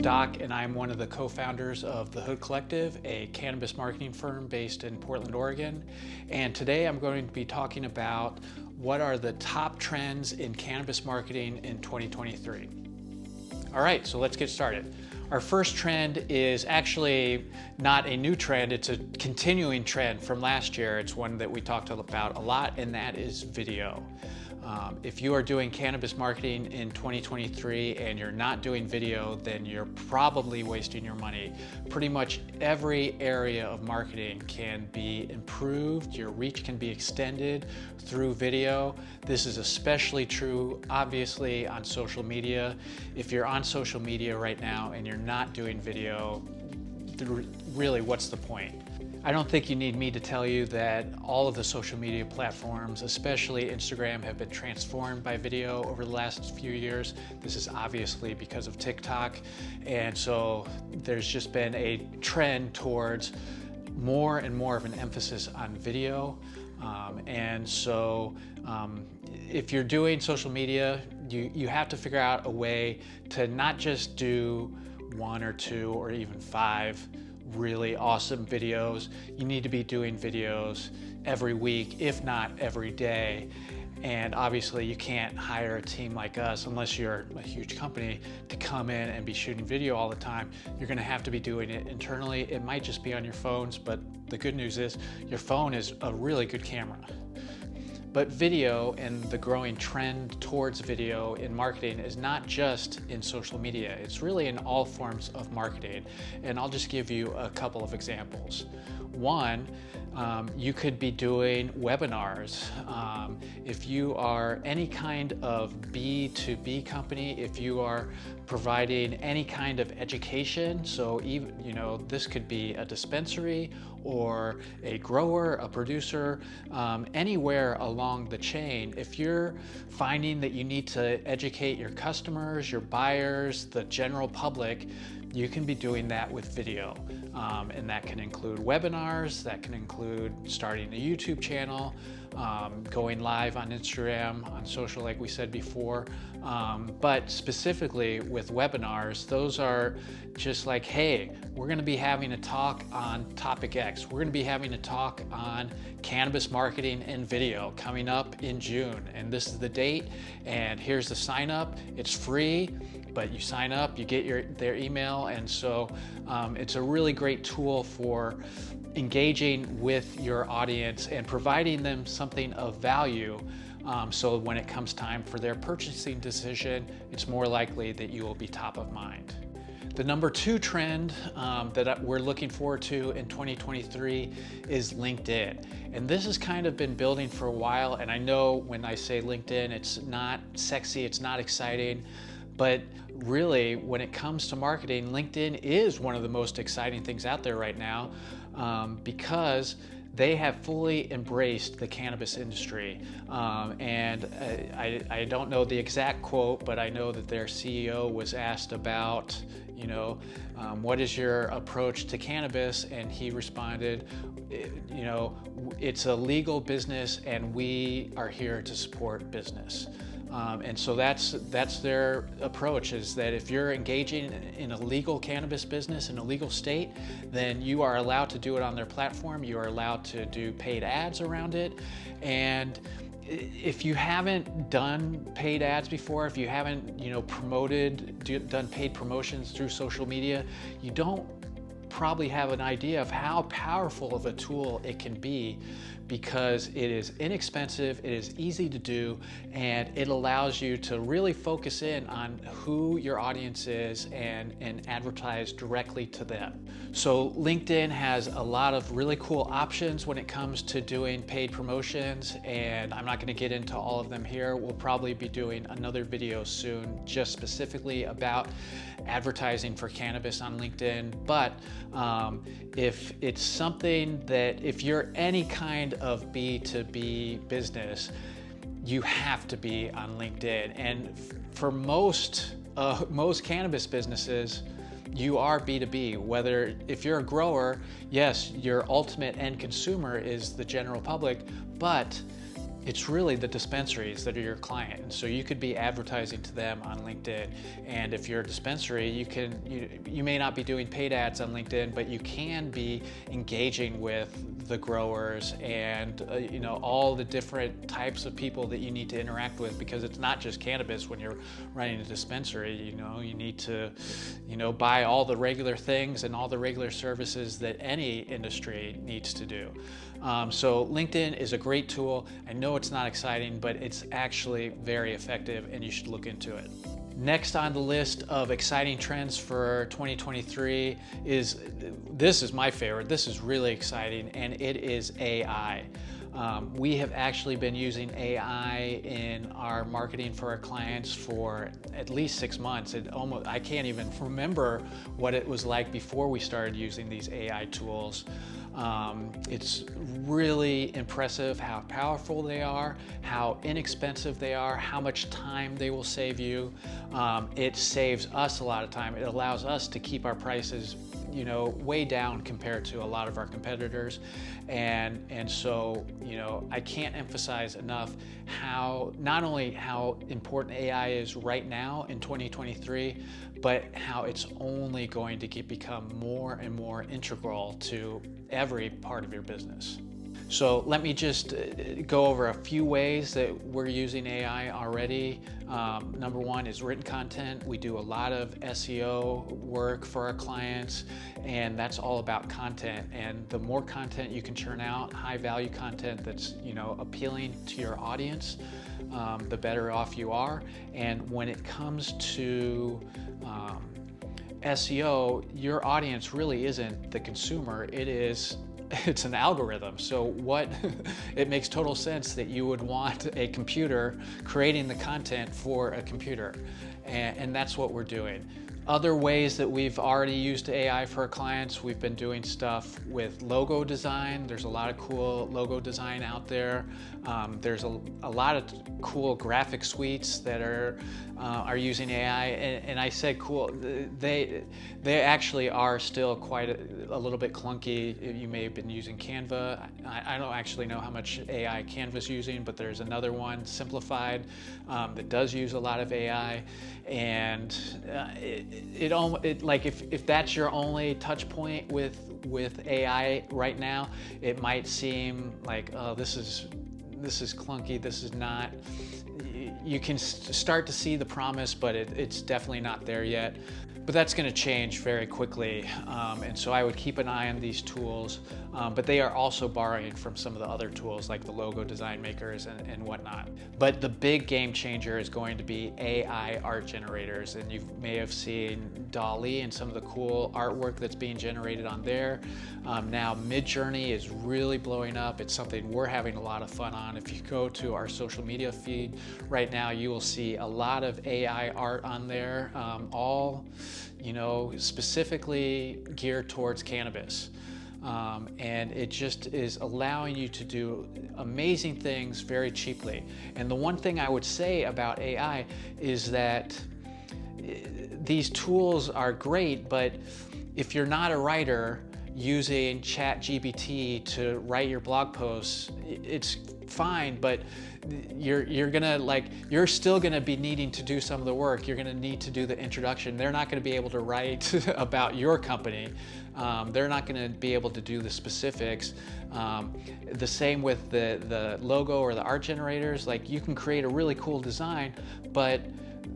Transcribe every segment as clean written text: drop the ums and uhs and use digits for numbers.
Doc, and I'm one of the co-founders of The Hood Collective, a cannabis marketing firm based in Portland, Oregon. And today I'm going to be talking about what are the top trends in cannabis marketing in 2023. All right, so let's get started. Our first trend is actually not a new trend, it's a continuing trend from last year. It's one that we talked about a lot, and that is video. If you are doing cannabis marketing in 2023 and you're not doing video, then you're probably wasting your money. Pretty much every area of marketing can be improved, your reach can be extended through video. This is especially true, obviously, on social media. If you're on social media right now and you're not doing video, really, what's the point? I don't think you need me to tell you that all of the social media platforms, especially Instagram, have been transformed by video over the last few years. This is obviously because of TikTok. And so there's just been a trend towards more and more of an emphasis on video. If you're doing social media, you have to figure out a way to not just do 1 or 2 or even 5 really awesome videos. You need to be doing videos every week, if not every day. And obviously you can't hire a team like us unless you're a huge company to come in and be shooting video all the time. You're gonna have to be doing it internally. It might just be on your phones, but the good news is your phone is a really good camera. But video and the growing trend towards video in marketing is not just in social media, it's really in all forms of marketing. And I'll just give you a couple of examples. One, you could be doing webinars. If you are any kind of B2B company, if you are providing any kind of education, so even, this could be a dispensary or a grower, a producer, anywhere along the chain, if you're finding that you need to educate your customers, your buyers, the general public, you can be doing that with video. And that can include webinars, that can include starting a YouTube channel, going live on Instagram, on social like we said before. But specifically with webinars, those are just like, hey, we're gonna be having a talk on topic X. We're gonna be having a talk on cannabis marketing and video coming up in June. And this is the date, and here's the sign up. It's free, but you sign up, you get their email. And so it's a really great tool for engaging with your audience and providing them something of value. So when it comes time for their purchasing decision, it's more likely that you will be top of mind. The number 2 trend that we're looking forward to in 2023 is LinkedIn. And this has kind of been building for a while. And I know when I say LinkedIn, it's not sexy, it's not exciting. But really, when it comes to marketing, LinkedIn is one of the most exciting things out there right now because they have fully embraced the cannabis industry. I don't know the exact quote, but I know that their CEO was asked about, what is your approach to cannabis? And he responded, it's a legal business and we are here to support business. And so that's their approach, is that if you're engaging in a legal cannabis business in a legal state, then you are allowed to do it on their platform. You are allowed to do paid ads around it. And if you haven't done paid ads before, if you haven't, done paid promotions through social media, you don't probably have an idea of how powerful of a tool it can be, because it is inexpensive, it is easy to do, and it allows you to really focus in on who your audience is and advertise directly to them. So LinkedIn has a lot of really cool options when it comes to doing paid promotions, and I'm not going to get into all of them here. We'll probably be doing another video soon just specifically about advertising for cannabis on LinkedIn. But if it's something that, if you're any kind of B2B business, you have to be on LinkedIn. And for most cannabis businesses, you are B2B. Whether, if you're a grower, yes, your ultimate end consumer is the general public, but It's really the dispensaries that are your client. And so you could be advertising to them on LinkedIn. And if you're a dispensary, you may not be doing paid ads on LinkedIn, but you can be engaging with the growers and all the different types of people that you need to interact with, because it's not just cannabis. When you're running a dispensary, you need to buy all the regular things and all the regular services that any industry needs to do. So LinkedIn is a great tool. I know it's not exciting, but it's actually very effective, and you should look into it. Next on the list of exciting trends for 2023 this is my favorite. This is really exciting, and it is AI. We have actually been using AI in our marketing for our clients for at least 6 months. I can't even remember what it was like before we started using these AI tools. It's really impressive how powerful they are, how inexpensive they are, how much time they will save you. It saves us a lot of time. It allows us to keep our prices way down compared to a lot of our competitors. And so, I can't emphasize enough not only how important AI is right now in 2023, but how it's only going to become more and more integral to every part of your business. So let me just go over a few ways that we're using AI already. Number one is written content. We do a lot of SEO work for our clients, and that's all about content. And the more content you can churn out, high value content that's appealing to your audience, the better off you are. And when it comes to SEO, your audience really isn't the consumer. It's an algorithm. So it makes total sense that you would want a computer creating the content for a computer. And that's what we're doing. Other ways that we've already used AI for our clients, we've been doing stuff with logo design. There's a lot of cool logo design out there. There's a lot of cool graphic suites that are using AI. And I said cool, they actually are still quite a little bit clunky. You may have been using Canva. I don't actually know how much AI Canva's using, but there's another one, Simplified, that does use a lot of AI. And if that's your only touch point with AI right now, it might seem like, oh, this is clunky. This is not. You can start to see the promise, but it's definitely not there yet. But that's going to change very quickly, and so I would keep an eye on these tools, but they are also borrowing from some of the other tools like the logo design makers and whatnot. But the big game changer is going to be AI art generators, and you may have seen DALL-E and some of the cool artwork that's being generated on there. Now Midjourney is really blowing up. It's something we're having a lot of fun on. If you go to our social media feed right now, you will see a lot of AI art on there, all specifically geared towards cannabis. And it just is allowing you to do amazing things very cheaply. And the one thing I would say about AI is that these tools are great, but if you're not a writer, using ChatGPT to write your blog posts, it's fine, but you're still gonna be needing to do some of the work. You're gonna need to do the introduction. They're not gonna be able to write about your company. They're not gonna be able to do the specifics. The same with the logo or the art generators. Like, you can create a really cool design, but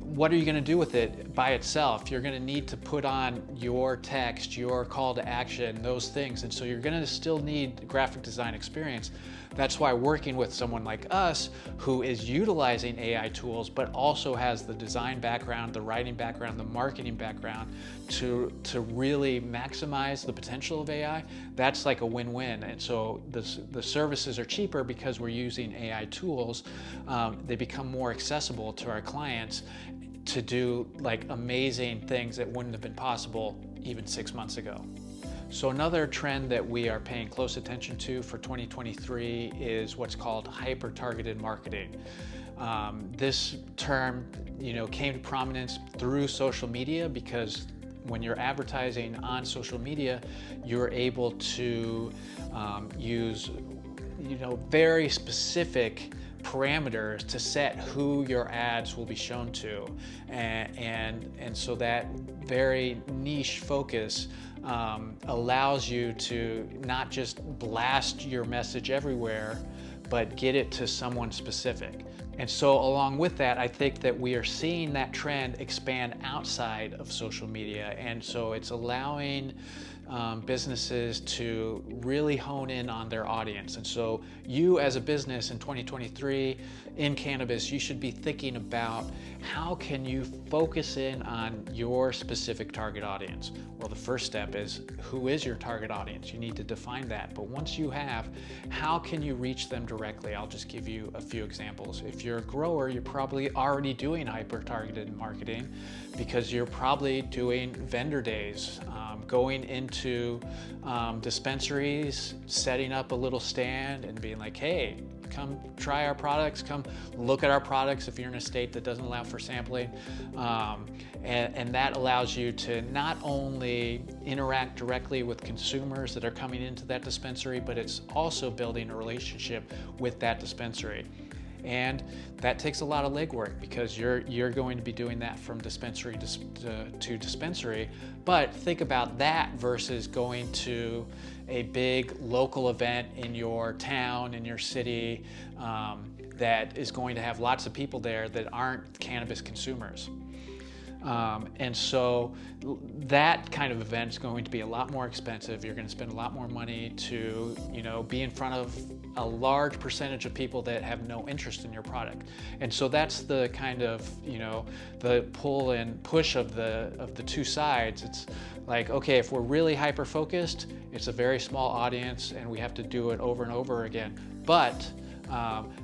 what are you going to do with it by itself? You're going to need to put on your text, your call to action, those things. And so you're going to still need graphic design experience. That's why working with someone like us who is utilizing AI tools, but also has the design background, the writing background, the marketing background to really maximize the potential of AI, that's like a win-win. And so the services are cheaper because we're using AI tools. They become more accessible to our clients to do like amazing things that wouldn't have been possible even 6 months ago. So another trend that we are paying close attention to for 2023 is what's called hyper-targeted marketing. This term, came to prominence through social media, because when you're advertising on social media, you're able to use, very specific parameters to set who your ads will be shown to, and so that very niche focus allows you to not just blast your message everywhere, but get it to someone specific. And so along with that, I think that we are seeing that trend expand outside of social media. And so it's allowing businesses to really hone in on their audience. And so you as a business in 2023 in cannabis, you should be thinking about how can you focus in on your specific target audience. Well, the first step is, who is your target audience? You need to define that. But once you have, how can you reach them directly? I'll just give you a few examples. If you're a grower, you're probably already doing hyper-targeted marketing because you're probably doing vendor days, going into dispensaries, setting up a little stand and being like, hey, come try our products, come look at our products if you're in a state that doesn't allow for sampling. And that allows you to not only interact directly with consumers that are coming into that dispensary, but it's also building a relationship with that dispensary. And that takes a lot of legwork because you're going to be doing that from dispensary to dispensary. But think about that versus going to a big local event in your town, in your city, that is going to have lots of people there that aren't cannabis consumers. And so that kind of event is going to be a lot more expensive. You're going to spend a lot more money to, be in front of a large percentage of people that have no interest in your product. And so that's the kind of, the pull and push of the two sides. It's like, okay, if we're really hyper focused, it's a very small audience and we have to do it over and over again. But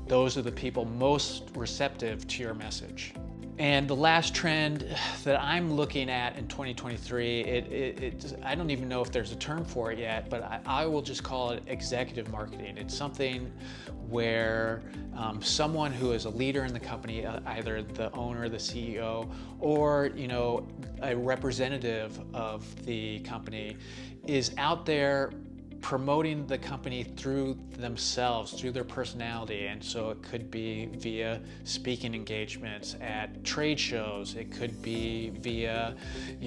those are the people most receptive to your message. And the last trend that I'm looking at in 2023, I don't even know if there's a term for it yet, but I will just call it executive marketing. It's something where someone who is a leader in the company, either the owner, the CEO, or a representative of the company, is out there promoting the company through themselves, through their personality. And so it could be via speaking engagements at trade shows. It could be via,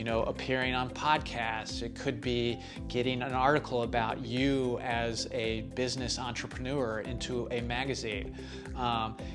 appearing on podcasts. It could be getting an article about you as a business entrepreneur into a magazine.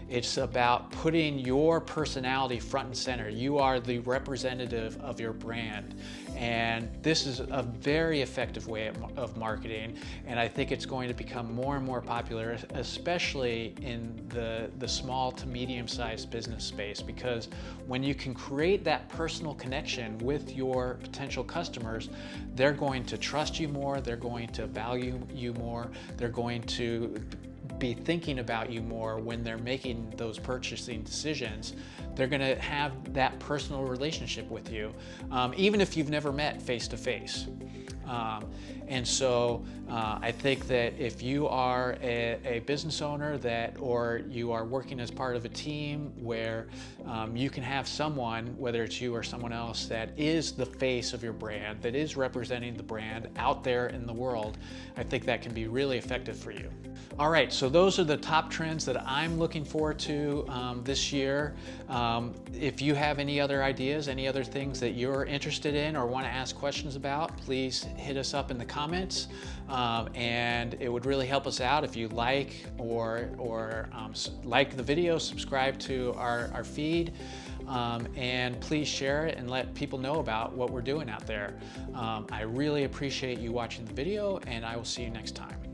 It's about putting your personality front and center. You are the representative of your brand. And this is a very effective way of marketing. And I think it's going to become more and more popular, especially in the small to medium-sized business space, because when you can create that personal connection with your potential customers, they're going to trust you more, they're going to value you more, they're going to be thinking about you more when they're making those purchasing decisions. They're going to have that personal relationship with you, even if you've never met face to face. And so I think that if you are a business owner or you are working as part of a team where you can have someone, whether it's you or someone else, that is the face of your brand, that is representing the brand out there in the world, I think that can be really effective for you. All right, so those are the top trends that I'm looking forward to this year. If you have any other ideas, any other things that you're interested in or want to ask questions about, please hit us up in the comments. And it would really help us out if you like or like the video, subscribe to our feed, and please share it and let people know about what we're doing out there. I really appreciate you watching the video, and I will see you next time.